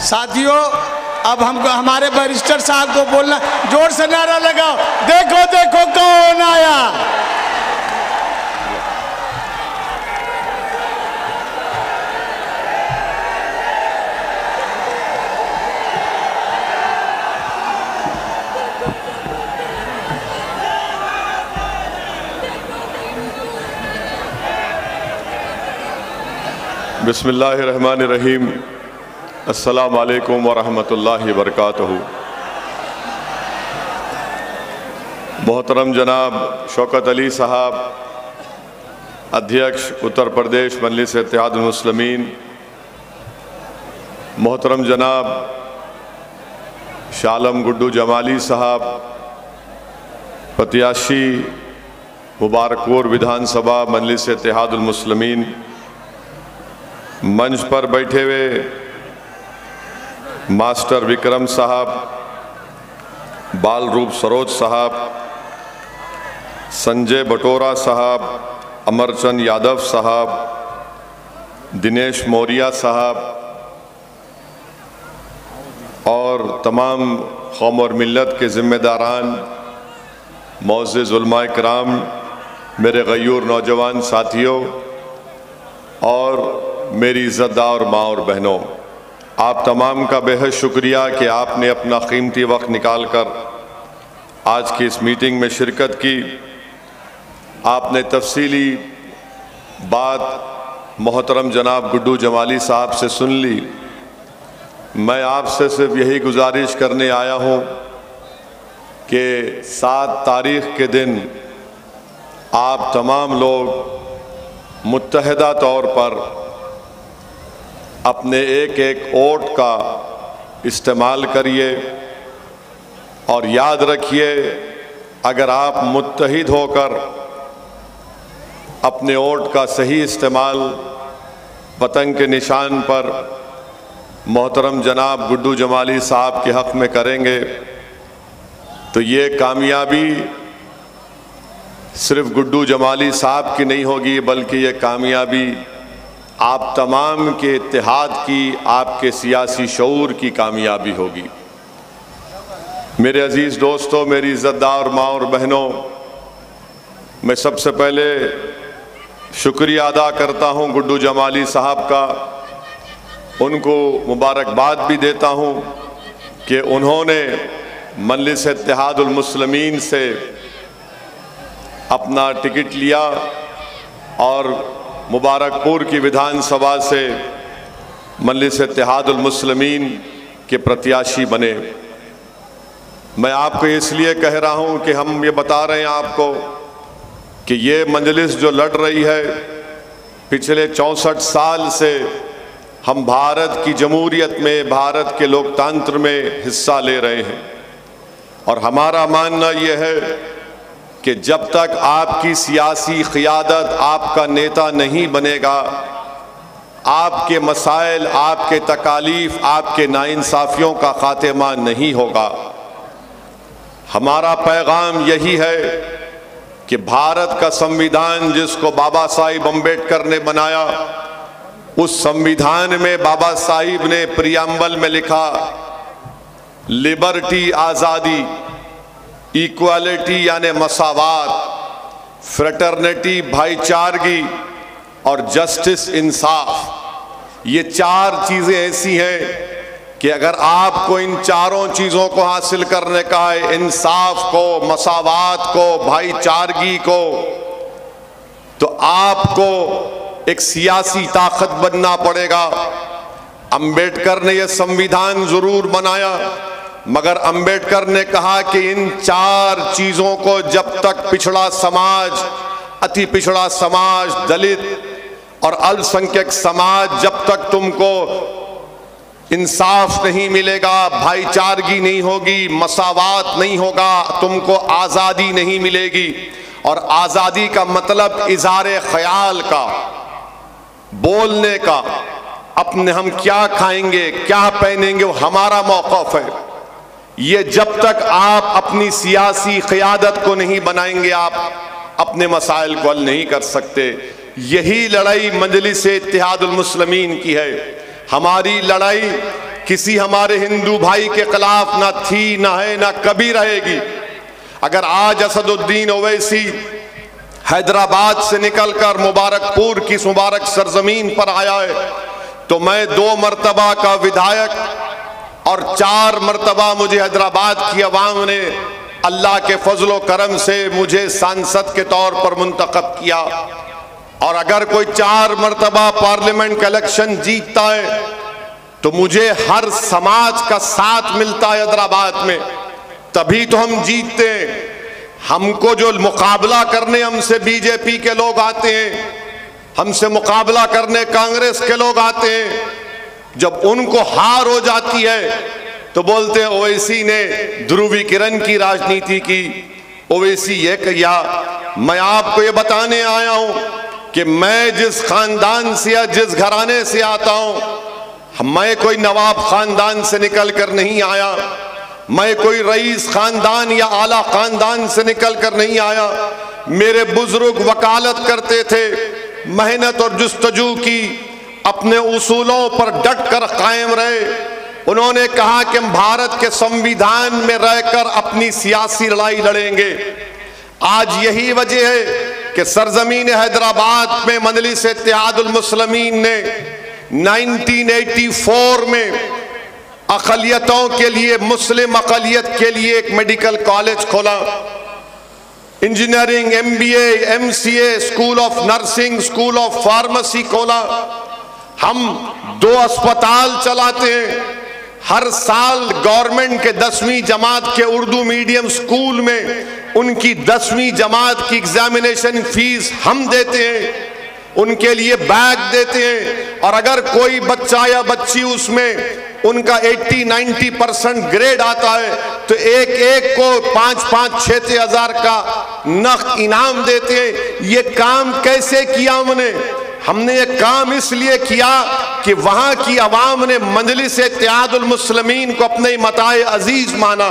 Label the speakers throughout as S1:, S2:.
S1: साथियों, अब हमको हमारे बैरिस्टर साहब को बोलना, जोर से नारा लगाओ, देखो देखो कौन आया।
S2: बिस्मिल्लाहिर्रहमानिर्रहीम। अस्सलामु अलैकुम वरहमतुल्लाहि वबरकातुहू। मोहतरम जनाब शौकत अली साहब, अध्यक्ष उत्तर प्रदेश मजलिस इत्तेहादुल मुस्लिमीन, मोहतरम जनाब शालम गुड्डू जमाली साहब, प्रत्याशी मुबारकपुर विधानसभा मजलिस इत्तेहादुल मुस्लिमीन, मंच पर बैठे हुए मास्टर विक्रम साहब, बाल रूप सरोज साहब, संजय बटोरा साहब, अमरचंद यादव साहब, दिनेश मौर्या साहब और तमाम कौम और मिल्लत के ज़िम्मेदारान, मुअज़्ज़िज़ उलमा इकराम, मेरे गयूर नौजवान साथियों और मेरी इज़्ज़तदार माँ और बहनों, आप तमाम का बेहद शुक्रिया कि आपने अपना कीमती वक्त निकाल कर आज की इस मीटिंग में शिरकत की। आपने तफसीली बात मोहतरम जनाब गुड्डू जमाली साहब से सुन ली। मैं आपसे सिर्फ यही गुजारिश करने आया हूँ कि 7 तारीख़ के दिन आप तमाम लोग मुत्तहिदा तौर पर अपने एक एक वोट का इस्तेमाल करिए और याद रखिए, अगर आप मुत्तहिद होकर अपने वोट का सही इस्तेमाल पतंग के निशान पर मोहतरम जनाब गुड्डू जमाली साहब के हक़ में करेंगे तो ये कामयाबी सिर्फ गुड्डू जमाली साहब की नहीं होगी, बल्कि ये कामयाबी आप तमाम के इत्तेहाद की, आपके सियासी शऊर की कामयाबी होगी। मेरे अजीज़ दोस्तों, मेरी इज़्ज़तदार माँ और बहनों, मैं सबसे पहले शुक्रिया अदा करता हूँ गुड्डू जमाली साहब का। उनको मुबारकबाद भी देता हूँ कि उन्होंने मजलिस इत्तेहादुल मुस्लिमीन से अपना टिकट लिया और मुबारकपुर की विधानसभा से मजलिस इत्तेहादुल मुस्लिमीन के प्रत्याशी बने। मैं आपको इसलिए कह रहा हूं कि हम ये बता रहे हैं आपको कि ये मजलिस जो लड़ रही है, पिछले 64 साल से हम भारत की जमहूरियत में, भारत के लोकतंत्र में हिस्सा ले रहे हैं और हमारा मानना ये है कि जब तक आपकी सियासी क़ियादत, आपका नेता नहीं बनेगा, आपके मसाइल, आपके तकालीफ, आपके नाइंसाफ़ियों का ख़ात्मा नहीं होगा। हमारा पैगाम यही है कि भारत का संविधान जिसको बाबा साहिब अम्बेडकर ने बनाया, उस संविधान में बाबा साहिब ने प्रियम्बल में लिखा, लिबर्टी आज़ादी, इक्वालिटी यानी मसावात, फ्रेटर्निटी भाईचारगी और जस्टिस इंसाफ। ये 4 चीज़ें ऐसी हैं कि अगर आपको इन चारों चीज़ों को हासिल करने का है, इंसाफ को, मसावात को, भाईचारगी को, तो आपको एक सियासी ताकत बनना पड़ेगा। अम्बेडकर ने यह संविधान ज़रूर बनाया, मगर अम्बेडकर ने कहा कि इन 4 चीज़ों को जब तक पिछड़ा समाज, अति पिछड़ा समाज, दलित और अल्पसंख्यक समाज, जब तक तुमको इंसाफ नहीं मिलेगा, भाईचारगी नहीं होगी, मसावात नहीं होगा, तुमको आज़ादी नहीं मिलेगी। और आज़ादी का मतलब इज़हार ख्याल का, बोलने का, अपने हम क्या खाएंगे, क्या पहनेंगे, वो हमारा मौक़िफ़ है। ये जब तक आप अपनी सियासी क़ियादत को नहीं बनाएंगे, आप अपने मसाइल को हल नहीं कर सकते। यही लड़ाई मजलिस इत्तेहादुल मुस्लिमीन की है। हमारी लड़ाई किसी हमारे हिंदू भाई के खिलाफ ना थी, ना है, ना कभी रहेगी। अगर आज असदुद्दीन ओवैसी हैदराबाद से निकलकर मुबारकपुर की मुबारक सरजमीन पर आया है तो मैं 2 मरतबा का विधायक और 4 मरतबा मुझे हैदराबाद की अवाम ने अल्लाह के फजलो करम से मुझे सांसद के तौर पर मुंतखब किया। और अगर कोई 4 मरतबा पार्लियामेंट का इलेक्शन जीतता है तो मुझे हर समाज का साथ मिलता है हैदराबाद में, तभी तो हम जीतते हैं। हमको जो मुकाबला करने हमसे बीजेपी के लोग आते हैं, हमसे मुकाबला करने कांग्रेस के लोग आते हैं, जब उनको हार हो जाती है तो बोलते हैं ओवैसी ने ध्रुवीकरण की राजनीति की, ओवैसी ये किया। मैं आपको ये बताने आया हूं कि मैं जिस खानदान से या जिस घराने से आता हूं, मैं कोई नवाब खानदान से निकल कर नहीं आया, मैं कोई रईस खानदान या आला खानदान से निकल कर नहीं आया। मेरे बुजुर्ग वकालत करते थे, मेहनत और जुस्तजू की, अपने उसूलों पर डट कर कायम रहे। उन्होंने कहा कि हम भारत के संविधान में रहकर अपनी सियासी लड़ाई लड़ेंगे। आज यही वजह है कि सरजमीन हैदराबाद में मजलिस इत्तेहादुल मुस्लिमीन ने 1984 में अक़लियतों के लिए, मुस्लिम अक़लियत के लिए एक मेडिकल कॉलेज खोला, engineering, MBA, MCA, school of nursing, school of pharmacy खोला। हम 2 अस्पताल चलाते हैं। हर साल गवर्नमेंट के 10वीं जमात के उर्दू मीडियम स्कूल में उनकी 10वीं जमात की एग्जामिनेशन फीस हम देते हैं, उनके लिए बैग देते हैं। और अगर कोई बच्चा या बच्ची उसमें उनका 80-90% ग्रेड आता है तो एक एक को 5-5, 6-6 हज़ार का नक़द इनाम देते हैं। ये काम कैसे किया हमने ये काम इसलिए किया कि वहां की अवाम ने मजलिस इत्तेहादुल मुस्लिमीन को अपने मताए अजीज माना,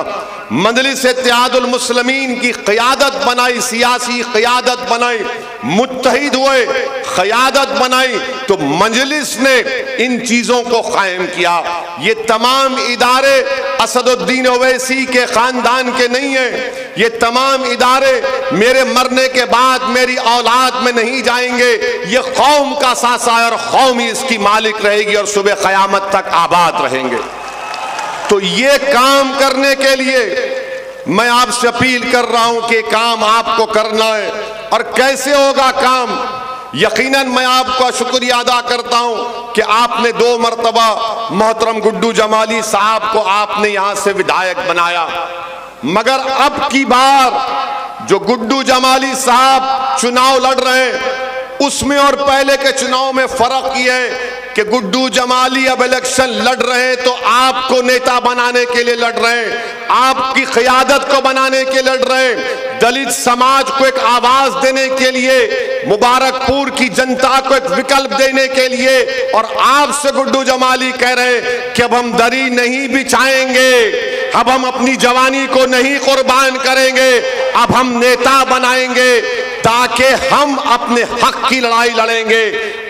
S2: मजलिस इत्तेहादुल मुस्लिमीन की क़यादत बनाई, सियासी क़यादत बनाई, मुत्तहिद हुए, क़यादत बनाई, तो मजलिस ने इन चीज़ों को कायम किया। ये तमाम इदारे असदुद्दीन ओवैसी के ख़ानदान के नहीं हैं, ये तमाम इदारे मेरे मरने के बाद मेरी औलाद में नहीं जाएंगे। ये कौम का सासा है और कौम ही इसकी मालिक रहेगी और सुबह क़यामत तक आबाद रहेंगे। तो ये काम करने के लिए मैं आपसे अपील कर रहा हूं कि काम आपको करना है। और कैसे होगा काम? यकीनन मैं आपका शुक्रिया अदा करता हूं कि आपने 2 मरतबा मोहतरम गुड्डू जमाली साहब को आपने यहां से विधायक बनाया, मगर अब की बार जो गुड्डू जमाली साहब चुनाव लड़ रहे हैं उसमें और पहले के चुनाव में फर्क ये है कि गुड्डू जमाली अब इलेक्शन लड़ रहे हैं तो आपको नेता बनाने के लिए लड़ रहे हैं, आपकी क़यादत को बनाने के लिए लड़ रहे हैं, दलित समाज को एक आवाज देने के लिए, मुबारकपुर की जनता को एक विकल्प देने के लिए। और आपसे गुड्डू जमाली कह रहे हैं कि अब हम दरी नहीं बिछाएंगे, अब हम अपनी जवानी को नहीं कुर्बान करेंगे, अब हम नेता बनाएंगे ताकि हम अपने हक की लड़ाई लड़ेंगे।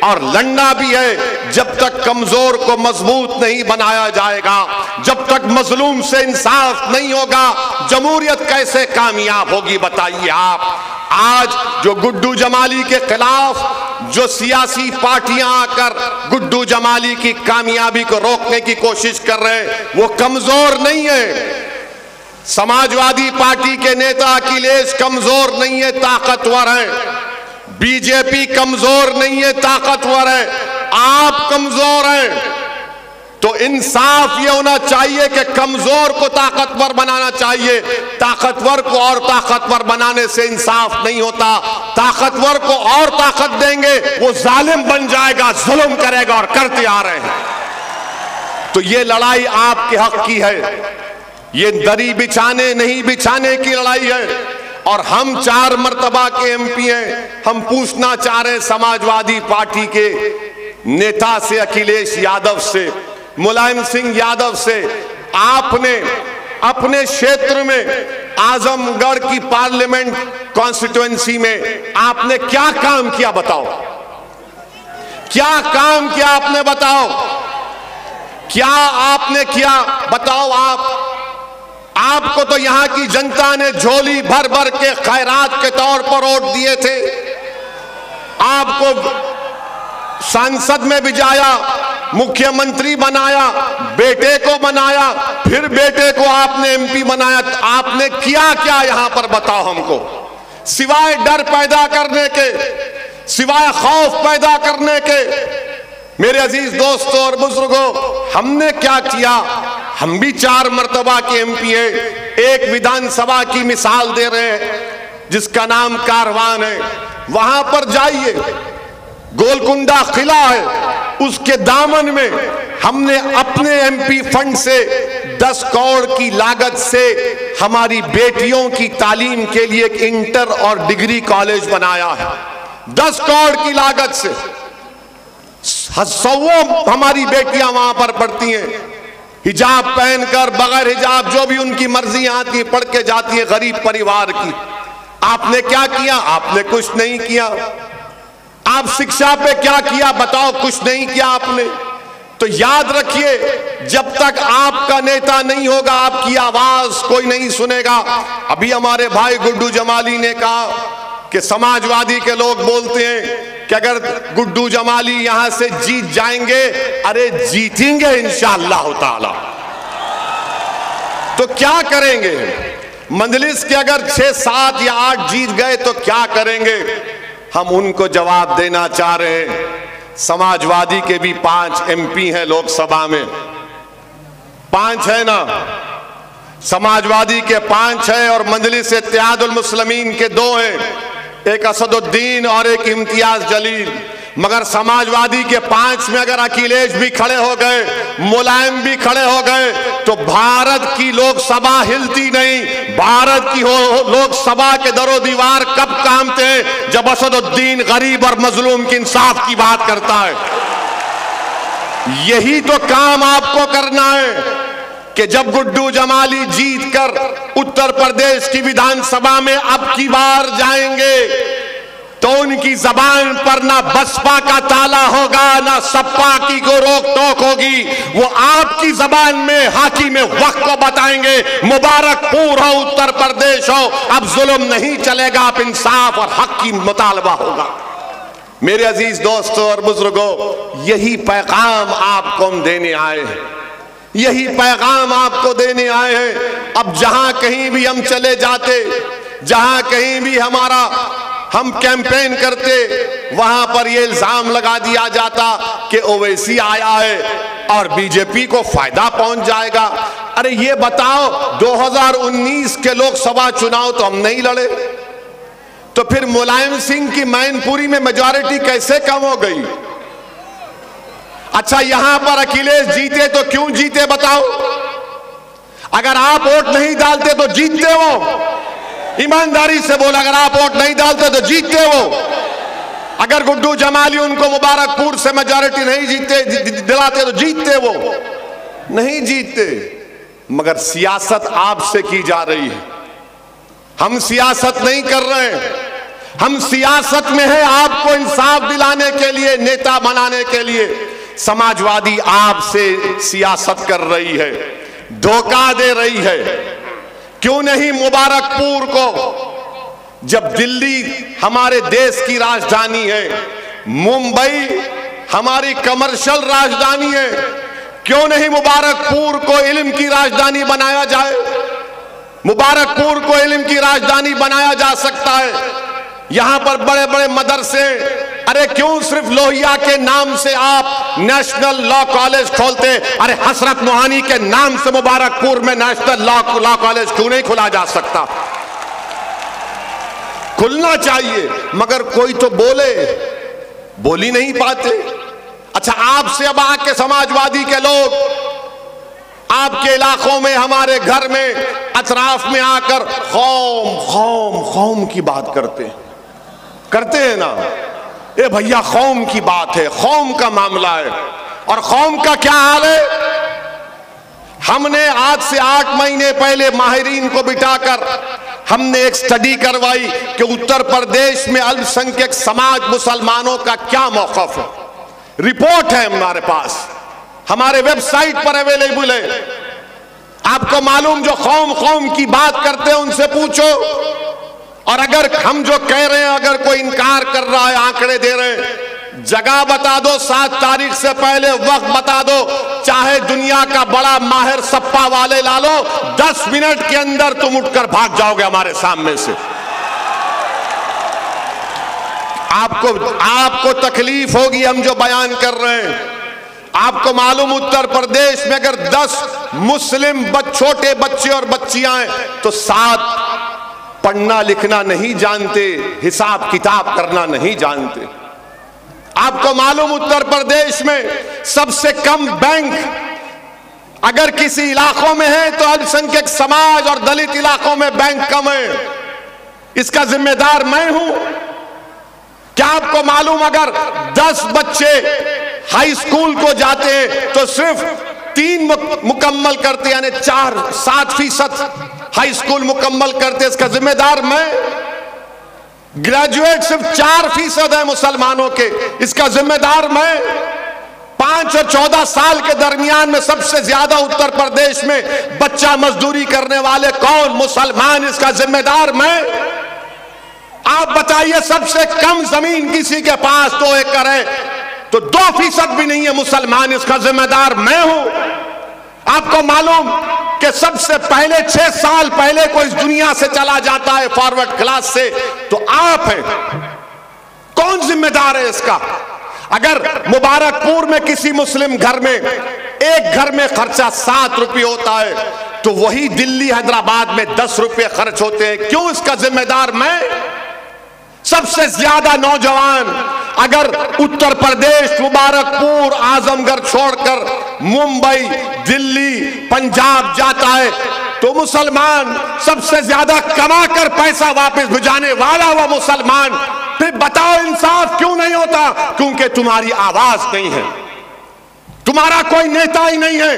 S2: और लड़ना भी है, जब तक कमजोर को मजबूत नहीं बनाया जाएगा, जब तक मजलूम से इंसाफ नहीं होगा, जमहूरियत कैसे कामयाब होगी बताइए आप। आज जो गुड्डू जमाली के खिलाफ जो सियासी पार्टियां आकर गुड्डू जमाली की कामयाबी को रोकने की कोशिश कर रहे हैं वो कमजोर नहीं है। समाजवादी पार्टी के नेता अखिलेश कमजोर नहीं है, ताकतवर है। बीजेपी कमजोर नहीं है, ताकतवर है। आप कमजोर हैं। तो इंसाफ ये होना चाहिए कि कमजोर को ताकतवर बनाना चाहिए, ताकतवर को और ताकतवर बनाने से इंसाफ नहीं होता। ताकतवर को और ताकत देंगे वो जालिम बन जाएगा, जुल्म करेगा, और करते आ रहे हैं। तो ये लड़ाई आपके हक की है, ये दरी बिछाने नहीं बिछाने की लड़ाई है। और हम 4 मरतबा के MP हैं। हम पूछना चाह रहे हैं समाजवादी पार्टी के नेता से, अखिलेश यादव से, मुलायम सिंह यादव से, आपने अपने क्षेत्र में आजमगढ़ की पार्लियामेंट कॉन्स्टिट्यूएंसी में आपने क्या काम किया बताओ? क्या काम किया आपने बताओ? क्या आपने किया बताओ आपको तो यहां की जनता ने झोली भर भर के खैरात के तौर पर वोट दिए थे, आपको सांसद में भिजाया, मुख्यमंत्री बनाया, बेटे को बनाया, फिर बेटे को आपने एमपी बनाया। आपने किया क्या यहां पर बताओ हमको, सिवाय डर पैदा करने के, सिवाय खौफ पैदा करने के। मेरे अजीज दोस्तों और बुजुर्गों, हमने क्या किया? हम भी 4 मर्तबा के एमपी है। एक विधानसभा की मिसाल दे रहे हैं जिसका नाम कारवान है, वहां पर जाइए, गोलकुंडा किला है, उसके दामन में हमने अपने एमपी फंड से 10 करोड़ की लागत से हमारी बेटियों की तालीम के लिए एक इंटर और डिग्री कॉलेज बनाया है। 10 करोड़ की लागत से 100 हमारी बेटियां वहां पर पढ़ती हैं, हिजाब पहनकर, बगैर हिजाब, जो भी उनकी मर्जी आती है, पढ़ के जाती है, गरीब परिवार की। आपने क्या किया? आपने कुछ नहीं किया। आप शिक्षा पे क्या किया बताओ? कुछ नहीं किया आपने। तो याद रखिए, जब तक आपका नेता नहीं होगा, आपकी आवाज कोई नहीं सुनेगा। अभी हमारे भाई गुड्डू जमाली ने कहा कि समाजवादी के लोग बोलते हैं कि अगर गुड्डू जमाली यहां से जीत जाएंगे, अरे जीतेंगे इंशाअल्लाह ताला। तो क्या करेंगे? मजलिस के अगर 6, 7 या 8 जीत गए तो क्या करेंगे? हम उनको जवाब देना चाह रहे हैं। समाजवादी के भी 5 एमपी हैं लोकसभा में, 5 है ना? समाजवादी के 5 है और मजलिस इत्तेहादुल मुस्लिमीन के 2 हैं, एक असदुद्दीन और एक इम्तियाज जलील। मगर समाजवादी के 5 में अगर अखिलेश भी खड़े हो गए, मुलायम भी खड़े हो गए, तो भारत की लोकसभा हिलती नहीं। भारत की लोकसभा के दरो दीवार कब कांपते हैं? जब असदुद्दीन गरीब और मजलूम की इंसाफ की बात करता है। यही तो काम आपको करना है कि जब गुड्डू जमाली जीतकर उत्तर प्रदेश की विधानसभा में अब की बार जाएंगे, तो उनकी जबान पर ना बसपा का ताला होगा, ना सपा की को रोक टोक होगी। वो आपकी जबान में हाकिम वक्त को बताएंगे, मुबारकपुर हो, उत्तर प्रदेश हो, अब जुल्म नहीं चलेगा, अब इंसाफ और हक की मुतालबा होगा। मेरे अजीज दोस्तों और बुजुर्गों, यही पैगाम आपको हम देने आए हैं, यही पैगाम आपको देने आए हैं। अब जहां कहीं भी हम चले जाते, जहां कहीं भी हम कैंपेन करते, वहां पर यह इल्जाम लगा दिया जाता कि ओवैसी आया है और बीजेपी को फायदा पहुंच जाएगा। अरे ये बताओ, 2019 के लोकसभा चुनाव तो हम नहीं लड़े, तो फिर मुलायम सिंह की मैनपुरी में मेजॉरिटी कैसे कम हो गई? अच्छा, यहां पर अखिलेश जीते तो क्यों जीते बताओ? अगर आप वोट नहीं डालते तो जीतते वो। ईमानदारी से बोला, अगर आप वोट नहीं डालते तो जीतते वो। अगर गुड्डू जमाली उनको मुबारकपुर से मेजॉरिटी नहीं दिलाते तो जीतते वो। नहीं जीतते। मगर सियासत आपसे की जा रही है, हम सियासत नहीं कर रहे हैं। हम सियासत में है आपको इंसाफ दिलाने के लिए, नेता बनाने के लिए। समाजवादी आपसे सियासत कर रही है, धोखा दे रही है। क्यों नहीं मुबारकपुर को, जब दिल्ली हमारे देश की राजधानी है, मुंबई हमारी कमर्शियल राजधानी है, क्यों नहीं मुबारकपुर को इल्म की राजधानी बनाया जाए? मुबारकपुर को इल्म की राजधानी बनाया जा सकता है। यहां पर बड़े बड़े मदरसे, अरे क्यों सिर्फ लोहिया के नाम से आप नेशनल लॉ कॉलेज खोलते? अरे हसरत मोहानी के नाम से मुबारकपुर में नेशनल लॉ कॉलेज क्यों नहीं खुला जा सकता? खुलना चाहिए, मगर कोई तो बोल ही नहीं पाते। अच्छा, आपसे अब आके समाजवादी के लोग आपके इलाकों में, हमारे घर में, अतराफ में आकर खौम खौम खौम की बात करते हैं ना? ए भैया, कौम की बात है, कौम का मामला है। और कौम का क्या हाल है? हमने आज से 8 महीने पहले माहिरीन को बिठाकर हमने एक स्टडी करवाई कि उत्तर प्रदेश में अल्पसंख्यक समाज मुसलमानों का क्या मौक़िफ़ है। रिपोर्ट है हमारे पास, हमारे वेबसाइट पर अवेलेबल है। आपको मालूम, जो कौम कौम की बात करते हैं उनसे पूछो। और अगर हम जो कह रहे हैं, अगर कोई इनकार कर रहा है, आंकड़े दे रहे हैं, जगह बता दो, 7 तारीख से पहले वक्त बता दो, चाहे दुनिया का बड़ा माहिर सप्पा वाले ला लो, 10 मिनट के अंदर तुम उठकर भाग जाओगे हमारे सामने से। आपको तकलीफ होगी हम जो बयान कर रहे हैं। आपको मालूम, उत्तर प्रदेश में अगर 10 मुस्लिम छोटे बच्चे और बच्चियां हैं तो 7 पढ़ना लिखना नहीं जानते, हिसाब किताब करना नहीं जानते। आपको मालूम, उत्तर प्रदेश में सबसे कम बैंक अगर किसी इलाकों में है तो अल्पसंख्यक समाज और दलित इलाकों में बैंक कम है। इसका जिम्मेदार मैं हूं। क्या आपको मालूम, अगर 10 बच्चे हाई स्कूल को जाते हैं तो सिर्फ 3 मुकम्मल करते, यानी 7% हाई स्कूल मुकम्मल करते, इसका जिम्मेदार मैं। ग्रेजुएट सिर्फ 4% है मुसलमानों के, इसका जिम्मेदार मैं। 5 और 14 साल के दरमियान में सबसे ज्यादा उत्तर प्रदेश में बच्चा मजदूरी करने वाले कौन? मुसलमान, इसका जिम्मेदार मैं। आप बताइए, सबसे कम जमीन किसी के पास 2 एकड़ है तो 2% भी नहीं है मुसलमान, इसका जिम्मेदार मैं हूं। आपको मालूम कि सबसे पहले 6 साल पहले कोई इस दुनिया से चला जाता है फॉरवर्ड क्लास से तो आप हैं। कौन जिम्मेदार है इसका? अगर मुबारकपुर में किसी मुस्लिम घर में एक घर में खर्चा 7 रुपये होता है तो वही दिल्ली हैदराबाद में 10 रुपये खर्च होते हैं। क्यों? इसका जिम्मेदार मैं। सबसे ज्यादा नौजवान अगर उत्तर प्रदेश, मुबारकपुर, आजमगढ़ छोड़कर मुंबई, दिल्ली, पंजाब जाता है तो मुसलमान, सबसे ज्यादा कमाकर पैसा वापस भिजाने वाला वो मुसलमान। फिर बताओ, इंसाफ क्यों नहीं होता? क्योंकि तुम्हारी आवाज नहीं है, तुम्हारा कोई नेता ही नहीं है।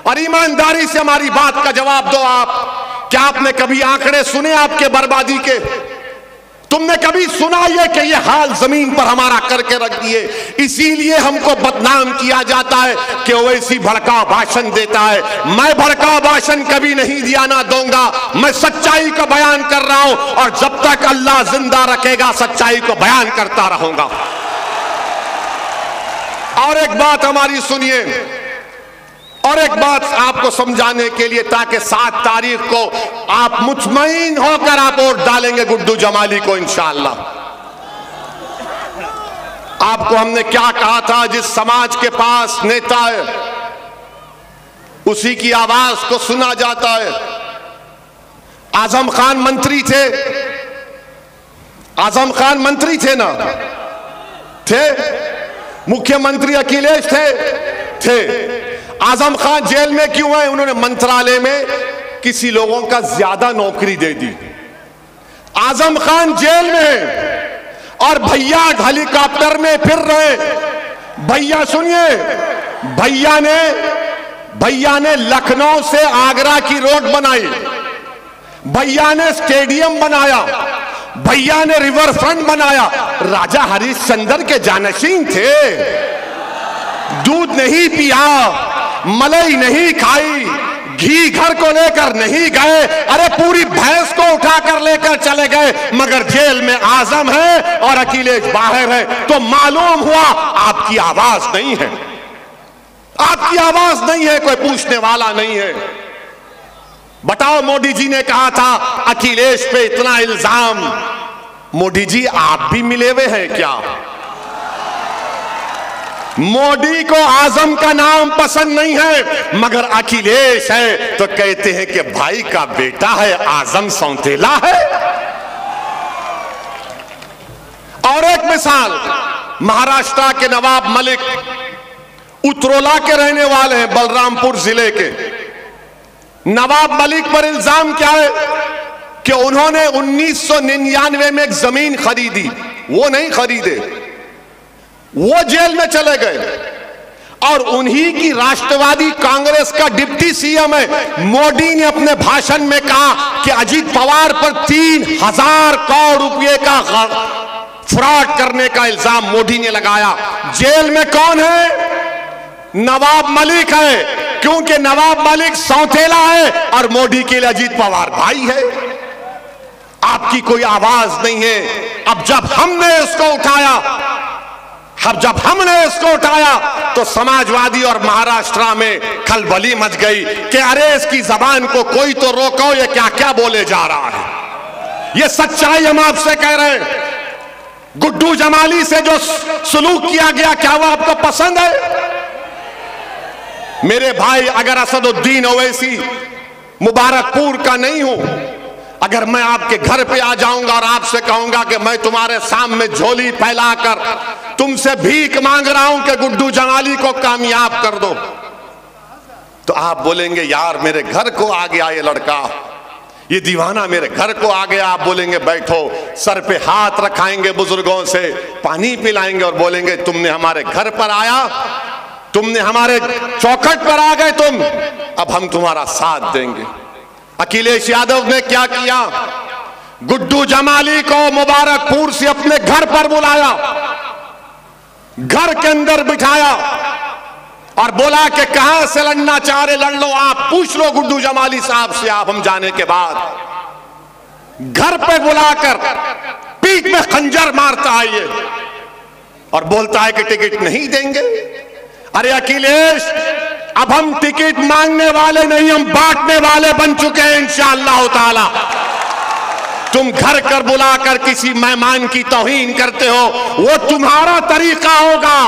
S2: और ईमानदारी से हमारी बात का जवाब दो आप। क्या आपने कभी आंकड़े सुने आपके बर्बादी के? तुमने कभी सुना ये कि ये हाल जमीन पर हमारा करके रख दिए? इसीलिए हमको बदनाम किया जाता है कि ओवैसी भड़काऊ भाषण देता है। मैं भड़काऊ भाषण कभी नहीं दिया, ना दूंगा। मैं सच्चाई को बयान कर रहा हूं और जब तक अल्लाह जिंदा रखेगा सच्चाई को बयान करता रहूंगा। और एक बात हमारी सुनिए, और एक बात आपको समझाने के लिए, ताकि 7 तारीख को आप मुतमईन होकर आप वोट डालेंगे गुड्डू जमाली को इंशाअल्लाह। आपको हमने क्या कहा था? जिस समाज के पास नेता है उसी की आवाज को सुना जाता है। आजम खान मंत्री थे, आजम खान मंत्री थे ना? थे। मुख्यमंत्री अखिलेश थे। आजम खान जेल में क्यों है? उन्होंने मंत्रालय में किसी लोगों का ज्यादा नौकरी दे दी। आजम खान जेल में है और भैया हेलीकॉप्टर में फिर रहे। भैया सुनिए, भैया ने लखनऊ से आगरा की रोड बनाई, भैया ने स्टेडियम बनाया, भैया ने रिवर फ्रंट बनाया। राजा हरिश्चंद्र के जानशीन थे। दूध नहीं पिया, मलाई नहीं खाई, घी घर को लेकर नहीं गए। अरे पूरी भैंस को उठाकर लेकर चले गए, मगर जेल में आजम है और अखिलेश बाहर है। तो मालूम हुआ आपकी आवाज नहीं है, आपकी आवाज नहीं है, कोई पूछने वाला नहीं है। बताओ, मोदी जी ने कहा था अखिलेश पे इतना इल्जाम, मोदी जी आप भी मिले हुए हैं क्या? मोदी को आजम का नाम पसंद नहीं है, मगर अखिलेश है तो कहते हैं कि भाई का बेटा है, आजम सौतेला है। और एक मिसाल, महाराष्ट्र के नवाब मलिक उतरोला के रहने वाले हैं, बलरामपुर जिले के। नवाब मलिक पर इल्जाम क्या है कि उन्होंने 1999 में एक जमीन खरीदी, वो नहीं खरीदे, वो जेल में चले गए। और उन्हीं की राष्ट्रवादी कांग्रेस का डिप्टी सीएम है। मोदी ने अपने भाषण में कहा कि अजीत पवार पर 3000 करोड़ रुपए का फ्रॉड करने का इल्जाम मोदी ने लगाया। जेल में कौन है? नवाब मलिक है, क्योंकि नवाब मलिक सौतेला है और मोदी के लिए अजीत पवार भाई है। आपकी कोई आवाज नहीं है। अब जब हमने इसको उठाया तो समाजवादी और महाराष्ट्र में खलबली मच गई कि अरे इसकी जबान को कोई तो रोको, ये क्या क्या बोले जा रहा है। ये सच्चाई हम आपसे कह रहे हैं। गुड्डू जमाली से जो सलूक किया गया, क्या वो आपको पसंद है? मेरे भाई, अगर असदुद्दीन ओवैसी मुबारकपुर का नहीं हूं, अगर मैं आपके घर पे आ जाऊंगा और आपसे कहूंगा कि मैं तुम्हारे सामने झोली फैलाकर तुमसे भीख मांग रहा हूं कि गुड्डू जमाली को कामयाब कर दो, तो आप बोलेंगे यार मेरे घर को आ गया ये लड़का, ये दीवाना मेरे घर को आ गया। आप बोलेंगे बैठो, सर पे हाथ रखाएंगे, बुजुर्गों से पानी पिलाएंगे और बोलेंगे तुमने हमारे घर पर आया, तुमने हमारे चौखट पर आ गए तुम, अब हम तुम्हारा साथ देंगे। अखिलेश यादव ने क्या किया? गुड्डू जमाली को मुबारकपुर से अपने घर पर बुलाया, घर के अंदर बिठाया और बोला कि कहां से लड़ना चाह रहे लड़ लो, आप पूछ लो गुड्डू जमाली साहब से। आप हम जाने के बाद घर पे बुलाकर पीठ में खंजर मारता है ये और बोलता है कि टिकट नहीं देंगे। अरे अखिलेश, अब हम टिकट मांगने वाले नहीं, हम बांटने वाले बन चुके हैं इंशाअल्लाह ताला। तुम घर कर बुलाकर किसी मेहमान की तौहीन करते हो, वो तुम्हारा तरीका होगा।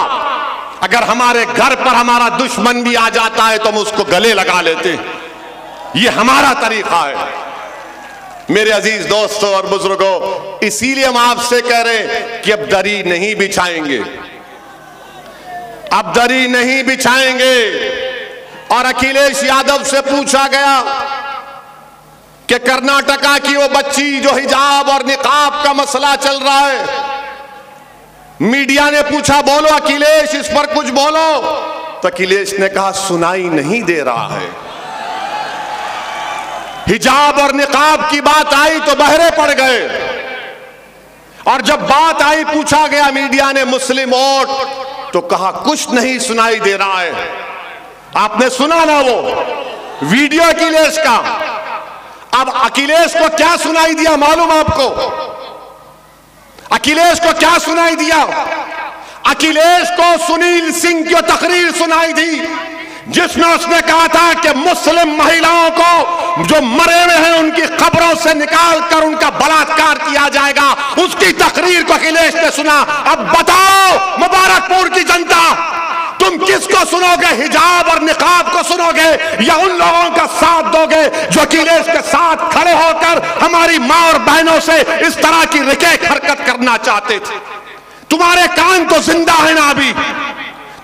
S2: अगर हमारे घर पर हमारा दुश्मन भी आ जाता है तो हम उसको गले लगा लेते हैं, ये हमारा तरीका है। मेरे अजीज दोस्तों और बुजुर्गों, इसीलिए हम आपसे कह रहे हैं कि अब दरी नहीं बिछाएंगे, अब दरी नहीं बिछाएंगे। और अखिलेश यादव से पूछा गया कि कर्नाटका की वो बच्ची जो हिजाब और निकाब का मसला चल रहा है, मीडिया ने पूछा बोलो अखिलेश इस पर कुछ बोलो, तो अखिलेश ने कहा सुनाई नहीं दे रहा है। हिजाब और निकाब की बात आई तो बहरे पड़ गए, और जब बात आई पूछा गया मीडिया ने मुस्लिम वोट, तो कहा कुछ नहीं सुनाई दे रहा है। आपने सुना ना वो वीडियो अखिलेश का? अब अखिलेश को क्या सुनाई दिया मालूम आपको? अखिलेश को क्या सुनाई दिया? अखिलेश को सुनील सिंह की तकरीर सुनाई दी, जिसमें उसने कहा था कि मुस्लिम महिलाओं को जो मरे हुए हैं उनकी कब्रों से निकालकर उनका बलात्कार किया जाएगा। उसकी तकरीर को अखिलेश ने सुना। अब बताओ मुबारकपुर की जनता, तुम किसको सुनोगे? हिजाब और निकाब को सुनोगे या उन लोगों का साथ दोगे जो अखिलेश के साथ खड़े होकर हमारी मां और बहनों से इस तरह की रिकेक हरकत करना चाहते थे? तुम्हारे कान तो जिंदा है ना, अभी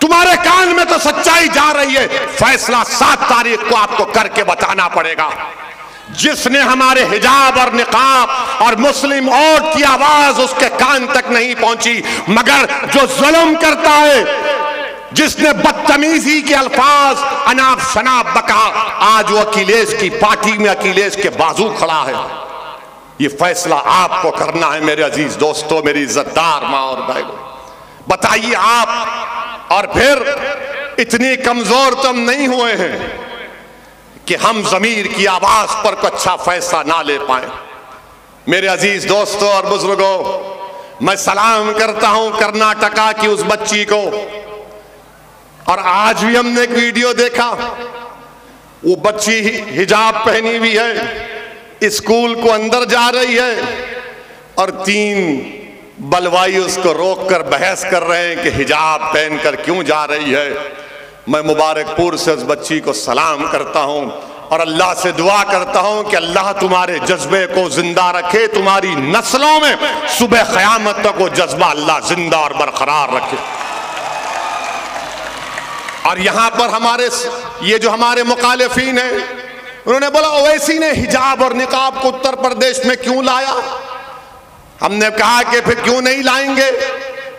S2: तुम्हारे कान में तो सच्चाई जा रही है। फैसला 7 तारीख को आपको करके बताना पड़ेगा। जिसने हमारे हिजाब और निकाब और मुस्लिम औरत की आवाज उसके कान तक नहीं पहुंची, मगर जो जुल्म करता है, जिसने बदतमीजी के अल्फाज अनाप शनाप बका, आज वो अखिलेश की पार्टी में अखिलेश के बाजू खड़ा है। ये फैसला आपको करना है मेरे अजीज दोस्तों, मेरी इज्जतदार मां और भाइयों। बताइए आप, और फिर इतनी कमजोर तो हम नहीं हुए हैं कि हम जमीर की आवाज पर कोई अच्छा फैसला ना ले पाए। मेरे अजीज दोस्तों और बुजुर्गों, मैं सलाम करता हूं कर्नाटका की उस बच्ची को। और आज भी हमने एक वीडियो देखा, वो बच्ची हिजाब पहनी हुई है, स्कूल को अंदर जा रही है और 3 बलवाई उसको रोककर बहस कर रहे हैं कि हिजाब पहनकर क्यों जा रही है। मैं मुबारकपुर से उस बच्ची को सलाम करता हूं और अल्लाह से दुआ करता हूं कि अल्लाह तुम्हारे जज्बे को जिंदा रखे, तुम्हारी नस्लों में सुबह क़यामत तक वो जज्बा अल्लाह जिंदा और बरकरार रखे। और यहां पर हमारे ये जो हमारे मुखालिफिन हैं, उन्होंने बोला ओवैसी ने हिजाब और निकाब को उत्तर प्रदेश में क्यों लाया? हमने कहा कि फिर क्यों नहीं लाएंगे?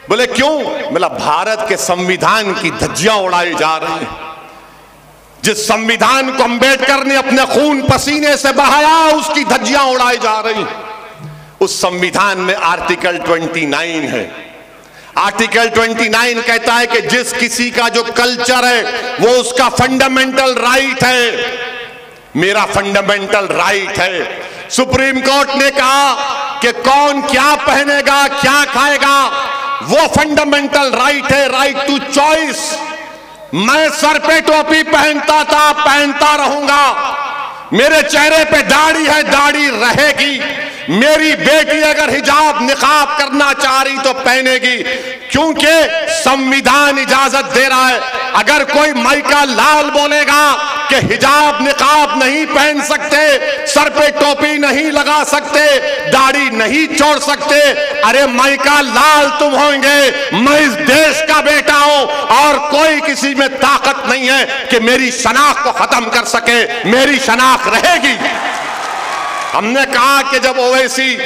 S2: बोले क्यों? बोला भारत के संविधान की धज्जियां उड़ाई जा रही हैं। जिस संविधान को अंबेडकर ने अपने खून पसीने से बहाया, उसकी धज्जियां उड़ाई जा रही। उस संविधान में आर्टिकल 29 है, आर्टिकल 29 कहता है कि जिस किसी का जो कल्चर है वो उसका फंडामेंटल राइट है, मेरा फंडामेंटल राइट है। सुप्रीम कोर्ट ने कहा कि कौन क्या पहनेगा, क्या खाएगा, वो फंडामेंटल राइट है, राइट टू चॉइस। मैं सर पे टोपी पहनता था, पहनता रहूंगा। मेरे चेहरे पे दाढ़ी है, दाढ़ी रहेगी। मेरी बेटी अगर हिजाब निकाब करना चाह रही तो पहनेगी, क्योंकि संविधान इजाजत दे रहा है। अगर कोई माइका लाल बोलेगा कि हिजाब निकाब नहीं पहन सकते, सर पे टोपी नहीं लगा सकते, दाढ़ी नहीं छोड़ सकते, अरे माइका लाल तुम होंगे, मैं इस देश का बेटा हूं और कोई किसी में ताकत नहीं है कि मेरी शनाख्त को खत्म कर सके। मेरी शनाख्त रहेगी। हमने कहा कि जब ओवैसी,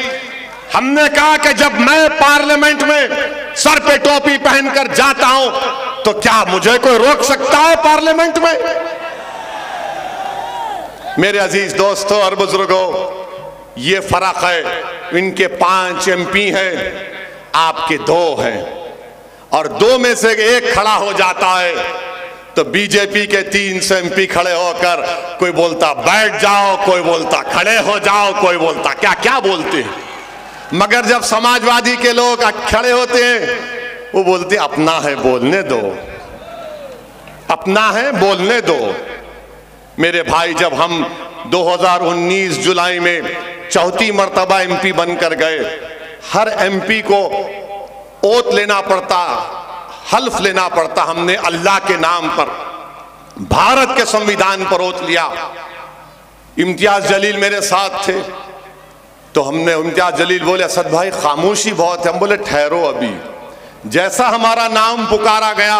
S2: हमने कहा कि जब मैं पार्लियामेंट में सर पे टोपी पहनकर जाता हूं तो क्या मुझे कोई रोक सकता है पार्लियामेंट में? मेरे अजीज दोस्तों और बुजुर्गों, ये फर्क है। इनके 5 MP हैं, आपके 2 हैं, और 2 में से एक खड़ा हो जाता है तो बीजेपी के 300 MP खड़े होकर कोई बोलता बैठ जाओ, कोई बोलता खड़े हो जाओ, कोई बोलता क्या क्या बोलते हैं। मगर जब समाजवादी के लोग खड़े होते हैं वो बोलते अपना है बोलने दो, अपना है बोलने दो। मेरे भाई, जब हम 2019 जुलाई में 4थी मर्तबा MP बनकर गए, हर MP को ओथ लेना पड़ता, हल्फ लेना पड़ता। हमने अल्लाह के नाम पर, भारत के संविधान पर ओथ लिया। इम्तियाज जलील मेरे साथ थे तो हमने, इम्तियाज जलील बोले असद भाई खामोशी बहुत है। हम बोले ठहरो अभी। जैसा हमारा नाम पुकारा गया,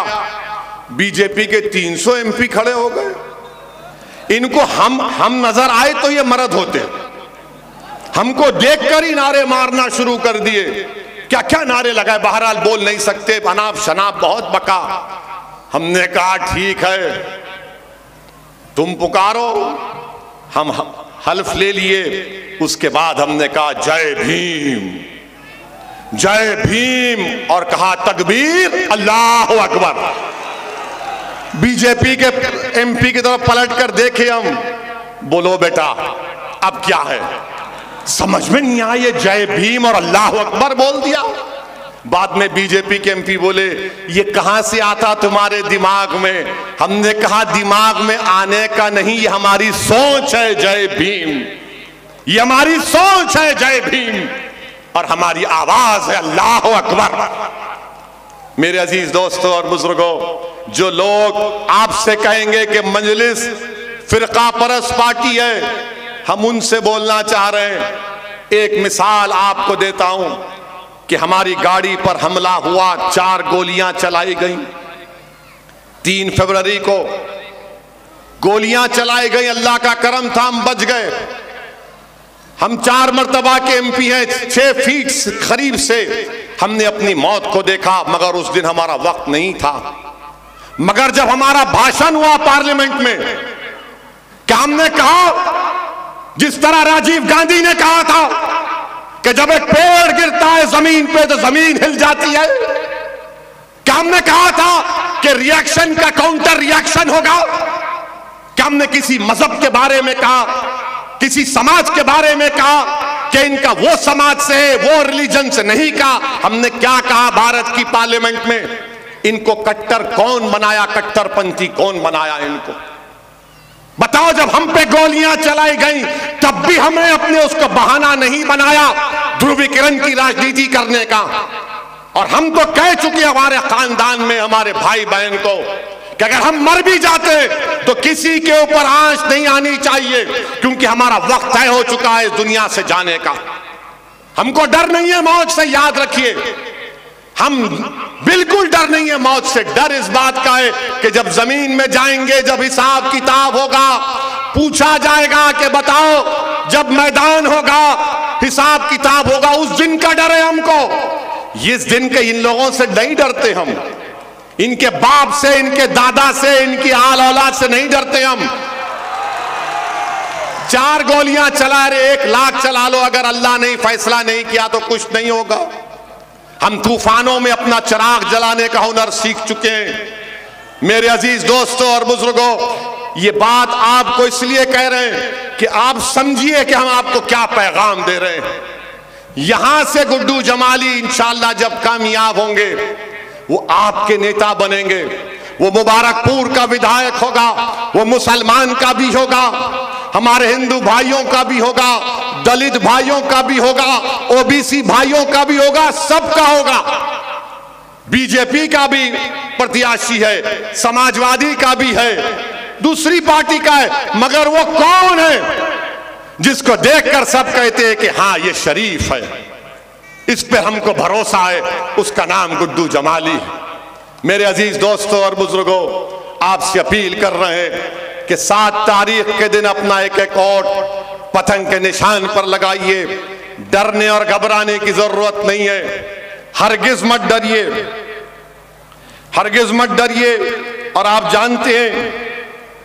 S2: बीजेपी के 300 MP खड़े हो गए। इनको हम नजर आए तो ये मर्द होते, हमको देखकर ही नारे मारना शुरू कर दिए। क्या क्या नारे लगाए, बहरहाल बोल नहीं सकते, अनाप शनाप बहुत बका। हमने कहा ठीक है तुम पुकारो, हम हल्फ ले लिए। उसके बाद हमने कहा जय भीम, जय भीम, और कहा तकबीर, अल्लाह अकबर। बीजेपी के MP की तरफ पलट कर देखे हम, बोलो बेटा अब क्या है? समझ में नहीं आया, जय भीम और अल्लाह अकबर बोल दिया। बाद में बीजेपी के MP बोले ये कहां से आता तुम्हारे दिमाग में? हमने कहा दिमाग में आने का नहीं, ये हमारी सोच है जय भीम, ये हमारी सोच है जय भीम, और हमारी आवाज है अल्लाह अकबर। मेरे अजीज दोस्तों और बुजुर्गों, जो लोग आपसे कहेंगे कि मजलिस फिरका परस्त पार्टी है, हम उनसे बोलना चाह रहे हैं। एक मिसाल आपको देता हूं कि हमारी गाड़ी पर हमला हुआ, 4 गोलियां चलाई गई। 3 फरवरी को गोलियां चलाई गई, अल्लाह का करम था हम बच गए। हम 4 मर्तबा के MP हैं, 6 फीट करीब से हमने अपनी मौत को देखा, मगर उस दिन हमारा वक्त नहीं था। मगर जब हमारा भाषण हुआ पार्लियामेंट में, क्या हमने कहा जिस तरह राजीव गांधी ने कहा था कि जब एक पेड़ गिरता है जमीन पे तो जमीन हिल जाती है? क्या हमने कहा था कि रिएक्शन का काउंटर रिएक्शन होगा? क्या हमने किसी मजहब के बारे में कहा, किसी समाज के बारे में कहा कि इनका वो समाज से है, वो रिलीजन से नहीं कहा? हमने क्या कहा भारत की पार्लियामेंट में? इनको कट्टर कौन बनाया, कट्टरपंथी कौन बनाया इनको? बताओ, जब हम पे गोलियां चलाई गई तब भी हमने अपने उसको बहाना नहीं बनाया ध्रुवीकरण की राजनीति करने का। और हम तो कह चुके हमारे खानदान में, हमारे भाई बहन को, कि अगर हम मर भी जाते तो किसी के ऊपर आंच नहीं आनी चाहिए, क्योंकि हमारा वक्त तय हो चुका है इस दुनिया से जाने का। हमको डर नहीं है मौत से, याद रखिए, हम बिल्कुल डर नहीं है मौत से। डर इस बात का है कि जब जमीन में जाएंगे, जब हिसाब किताब होगा, पूछा जाएगा कि बताओ, जब मैदान होगा, हिसाब किताब होगा, उस दिन का डर है हमको। इस दिन के इन लोगों से नहीं डरते हम, इनके बाप से, इनके दादा से, इनकी आल औलाद से नहीं डरते हम। 4 गोलियां चला रहे, 1 लाख चला लो, अगर अल्लाह ने फैसला नहीं किया तो कुछ नहीं होगा। हम तूफानों में अपना चिराग जलाने का हुनर सीख चुके हैं। मेरे अजीज दोस्तों और बुजुर्गों, ये बात आपको इसलिए कह रहे हैं कि आप समझिए कि हम आपको क्या पैगाम दे रहे हैं। यहां से गुड्डू जमाली इंशाअल्लाह जब कामयाब होंगे, वो आपके नेता बनेंगे, वो मुबारकपुर का विधायक होगा, वो मुसलमान का भी होगा, हमारे हिंदू भाइयों का भी होगा, दलित भाइयों का भी होगा, ओबीसी भाइयों का भी होगा, सबका होगा। बीजेपी का भी प्रत्याशी है, समाजवादी का भी है, दूसरी पार्टी का है, मगर वो कौन है जिसको देखकर सब कहते हैं कि हाँ ये शरीफ है, इस पे हमको भरोसा है, उसका नाम गुड्डू जमाली है। मेरे अजीज दोस्तों और बुजुर्गों, आपसे अपील कर रहे हैं कि 7 तारीख के दिन अपना एक एक वोट पतंग के निशान पर लगाइए। डरने और घबराने की जरूरत नहीं है, हरगिज मत डरिए, हरगिज मत डरिए। और आप जानते हैं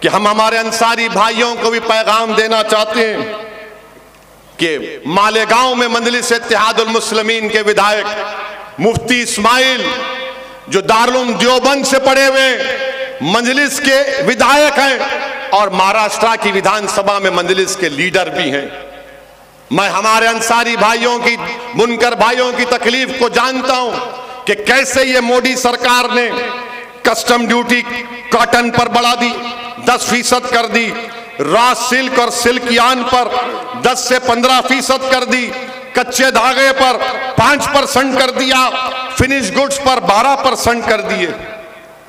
S2: कि हम हमारे अंसारी भाइयों को भी पैगाम देना चाहते हैं कि मालेगांव में मजलिस इत्तेहादुल मुस्लिमीन के विधायक मुफ्ती इस्माइल, जो दारुल देवबंद से पढ़े हुए मजलिस के विधायक हैं और महाराष्ट्र की विधानसभा में मजलिस के लीडर भी हैं। मैं हमारे अंसारी भाइयों की, बुनकर भाइयों की तकलीफ को जानता हूं कि कैसे ये मोदी सरकार ने कस्टम ड्यूटी कॉटन पर बढ़ा दी, 10% कर दी, रॉ सिल्क और सिल्क यार्न पर 10 से 15% कर दी, कच्चे धागे पर 5% कर दिया, फिनिश गुड्स पर 12% कर दिए।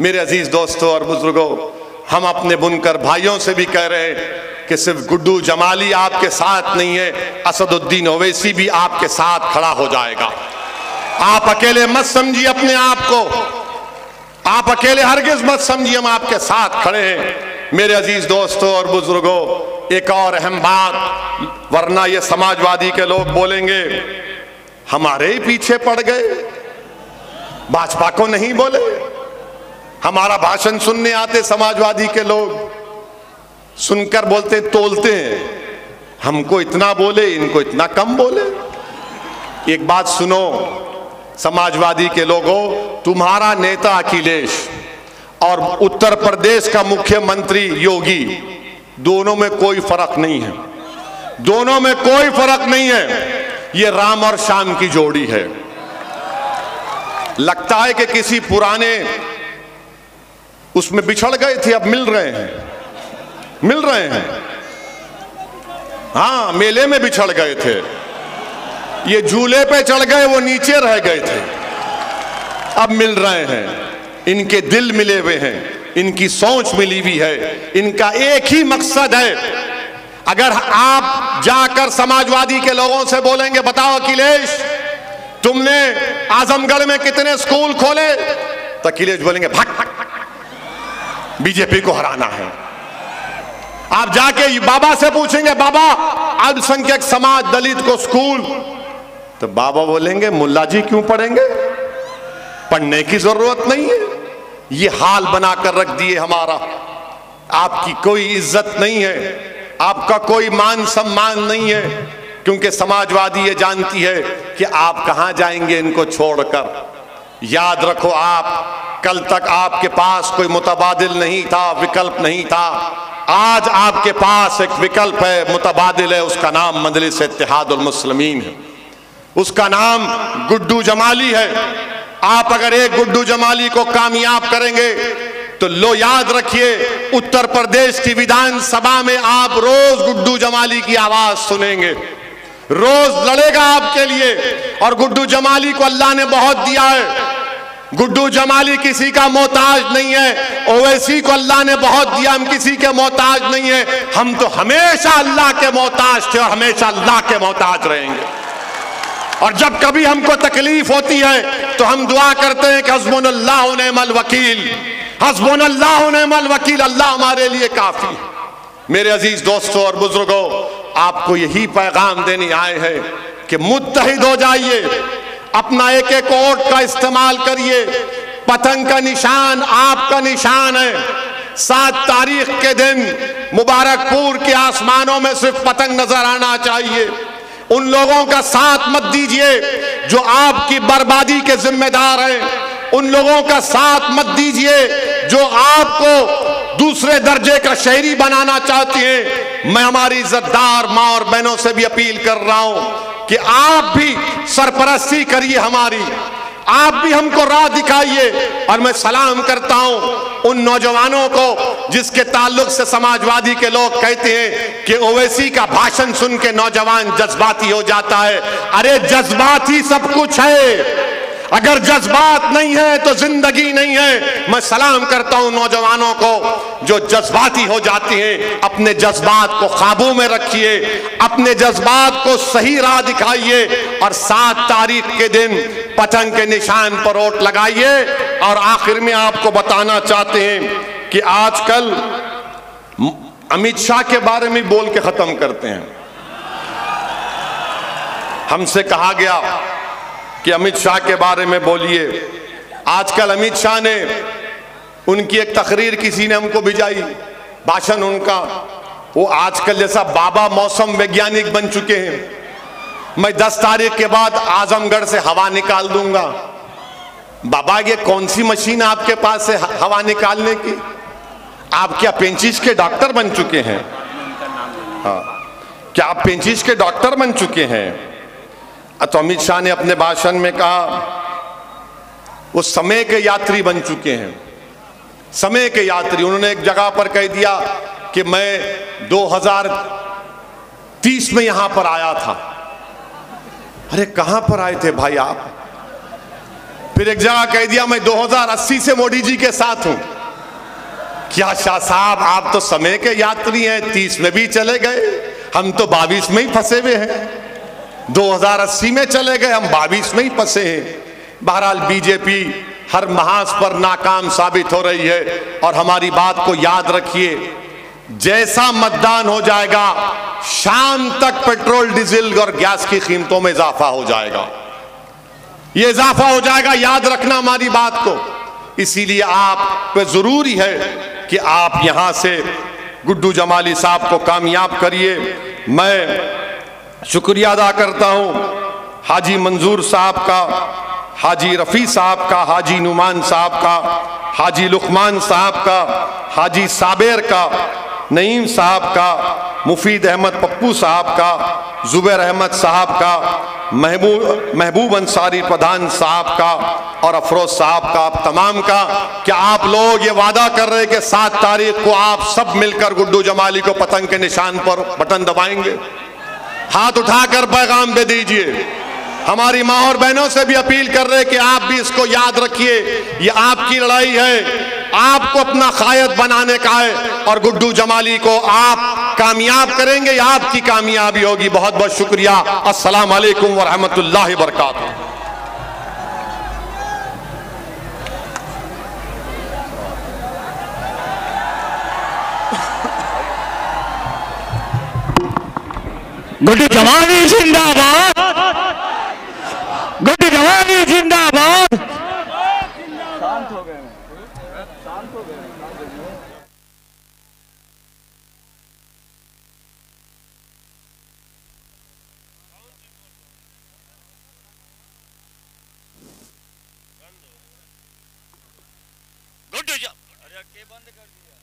S2: मेरे अजीज दोस्तों और बुजुर्गों, हम अपने बुनकर भाइयों से भी कह रहे हैं कि सिर्फ गुड्डू जमाली आपके साथ नहीं है, असदुद्दीन ओवैसी भी आपके साथ खड़ा हो जाएगा। आप अकेले मत समझिए अपने आप को, आप अकेले हरगिज मत समझिए, हम आपके साथ खड़े हैं। मेरे अजीज दोस्तों और बुजुर्गों, एक और अहम बात, वरना ये समाजवादी के लोग बोलेंगे हमारे ही पीछे पड़ गए, भाजपा को नहीं बोले। हमारा भाषण सुनने आते समाजवादी के लोग, सुनकर बोलते तोलते हैं, हमको इतना बोले, इनको इतना कम बोले। एक बात सुनो समाजवादी के लोगों, तुम्हारा नेता अखिलेश और उत्तर प्रदेश का मुख्यमंत्री योगी, दोनों में कोई फर्क नहीं है, दोनों में कोई फर्क नहीं है। ये राम और श्याम की जोड़ी है। लगता है कि किसी पुराने उसमें बिछड़ गए थे, अब मिल रहे हैं, मिल रहे हैं। हाँ, मेले में बिछड़ गए थे, ये झूले पे चढ़ गए, वो नीचे रह गए थे, अब मिल रहे हैं। इनके दिल मिले हुए हैं, इनकी सोच मिली हुई है, इनका एक ही मकसद है। अगर आप जाकर समाजवादी के लोगों से बोलेंगे बताओ अखिलेश तुमने आजमगढ़ में कितने स्कूल खोले, तो अखिलेश बोलेंगे भाग, बीजेपी को हराना है। आप जाके बाबा से पूछेंगे बाबा अल्पसंख्यक समाज दलित को स्कूल, तो बाबा बोलेंगे मुल्ला जी क्यों पढ़ेंगे, पढ़ने की जरूरत नहीं है। ये हाल बनाकर रख दिए हमारा, आपकी कोई इज्जत नहीं है, आपका कोई मान सम्मान नहीं है, क्योंकि समाजवादी ये जानती है कि आप कहां जाएंगे इनको छोड़कर। याद रखो, आप कल तक आपके पास कोई मुतबादिल नहीं था, विकल्प नहीं था, आज आपके पास एक विकल्प है, मुतबादिल है, उसका नाम मजलिस इत्तेहादुल मुस्लिमीन है, उसका नाम गुड्डू जमाली है। आप अगर एक गुड्डू जमाली को कामयाब करेंगे तो लो याद रखिए, उत्तर प्रदेश की विधानसभा में आप रोज गुड्डू जमाली की आवाज सुनेंगे, रोज लड़ेगा आपके लिए। और गुड्डू जमाली को अल्लाह ने बहुत दिया है, गुड्डू जमाली किसी का मोहताज नहीं है, ओवैसी को अल्लाह ने बहुत दिया, हम किसी के मोहताज नहीं है, हम तो हमेशा अल्लाह के मोहताज थे और हमेशा अल्लाह के मोहताज रहेंगे। और जब कभी हमको तकलीफ होती है तो हम दुआ करते हैं कि हस्बुनल्लाहु व निअमल वकील, हस्बुनल्लाहु व निअमल वकील, अल्लाह हमारे लिए काफी। मेरे अजीज दोस्तों और बुजुर्गों, आपको यही पैगाम देने आए हैं कि मुत्तहिद हो जाइए, अपना एक एक वोट का इस्तेमाल करिए। पतंग का निशान आपका निशान है। 7 तारीख के दिन मुबारकपुर के आसमानों में सिर्फ पतंग नजर आना चाहिए। उन लोगों का साथ मत दीजिए जो आपकी बर्बादी के जिम्मेदार हैं। उन लोगों का साथ मत दीजिए जो आपको दूसरे दर्जे का शहरी बनाना चाहती हैं। मैं हमारी इज्जतदार माँ और बहनों से भी अपील कर रहा हूं कि आप भी सरपरस्ती करिए हमारी, आप भी हमको राह दिखाइए। और मैं सलाम करता हूं उन नौजवानों को जिसके ताल्लुक से समाजवादी के लोग कहते हैं कि ओवैसी का भाषण सुन के नौजवान जज्बाती हो जाता है। अरे जज्बात ही सब कुछ है, अगर जज्बात नहीं है तो जिंदगी नहीं है। मैं सलाम करता हूं नौजवानों को जो जज्बाती हो जाती हैं। अपने जज्बात को काबू में रखिए, अपने जज्बात को सही राह दिखाइए और 7 तारीख के दिन पतंग के निशान पर वोट लगाइए। और आखिर में आपको बताना चाहते हैं कि आजकल अमित शाह के बारे में बोल के खत्म करते हैं। हमसे कहा गया कि अमित शाह के बारे में बोलिए। आजकल अमित शाह ने, उनकी एक तकरीर किसी ने हमको भिजाई, भाषण उनका, वो आजकल जैसा बाबा मौसम वैज्ञानिक बन चुके हैं। मैं 10 तारीख के बाद आजमगढ़ से हवा निकाल दूंगा। बाबा ये कौन सी मशीन आपके पास है हवा निकालने की? आप क्या पेंचिश के डॉक्टर बन चुके हैं? हाँ, क्या आप पेंचिश के डॉक्टर बन चुके हैं? तो अमित शाह ने अपने भाषण में कहा वो समय के यात्री बन चुके हैं, समय के यात्री। उन्होंने एक जगह पर कह दिया कि मैं 2030 में यहां पर आया था। अरे कहां पर आए थे भाई आप? फिर एक जगह कह दिया मैं 2080 से मोदी जी के साथ हूं। क्या शाह साहब, आप तो समय के यात्री हैं, 30 में भी चले गए, हम तो 22 में ही फंसे हुए हैं। 2080 में चले गए, हम 22 में ही फंसे हैं। बहरहाल बीजेपी हर महाज पर नाकाम साबित हो रही है। और हमारी बात को याद रखिए, जैसा मतदान हो जाएगा शाम तक पेट्रोल डीजल और गैस की कीमतों में इजाफा हो जाएगा, ये इजाफा हो जाएगा। याद रखना हमारी बात को। इसीलिए आप पे जरूरी है कि आप यहां से गुड्डू जमाली साहब को कामयाब करिए। मैं शुक्रिया अदा करता हूं हाजी मंजूर साहब का, हाजी रफ़ी साहब का, हाजी नुमान साहब का, हाजी लुकमान साहब का, हाजी साबेर का, नईम साहब का, मुफीद अहमद पप्पू साहब का, जुबैर अहमद साहब का, महबूब अंसारी प्रधान साहब का और अफरोज साहब का, आप तमाम का। क्या आप लोग ये वादा कर रहे हैं कि 7 तारीख को आप सब मिलकर गुड्डू जमाली को पतंग के निशान पर बटन दबाएंगे? हाथ उठाकर पैगाम दे दीजिए। हमारी माँ और बहनों से भी अपील कर रहे हैं कि आप भी इसको याद रखिए, ये आपकी लड़ाई है, आपको अपना कायद बनाने का है और गुड्डू जमाली को आप कामयाब करेंगे, ये आपकी कामयाबी होगी। बहुत बहुत शुक्रिया। अस्सलाम वालेकुम व रहमतुल्लाहि व बरकातुहू।
S3: गुड्डू जमाली जिंदाबाद, गुड्डू जमाली जिंदाबाद। शांत हो गए, शांत हो गए। गुड्डू अरे के बंद कर दिया।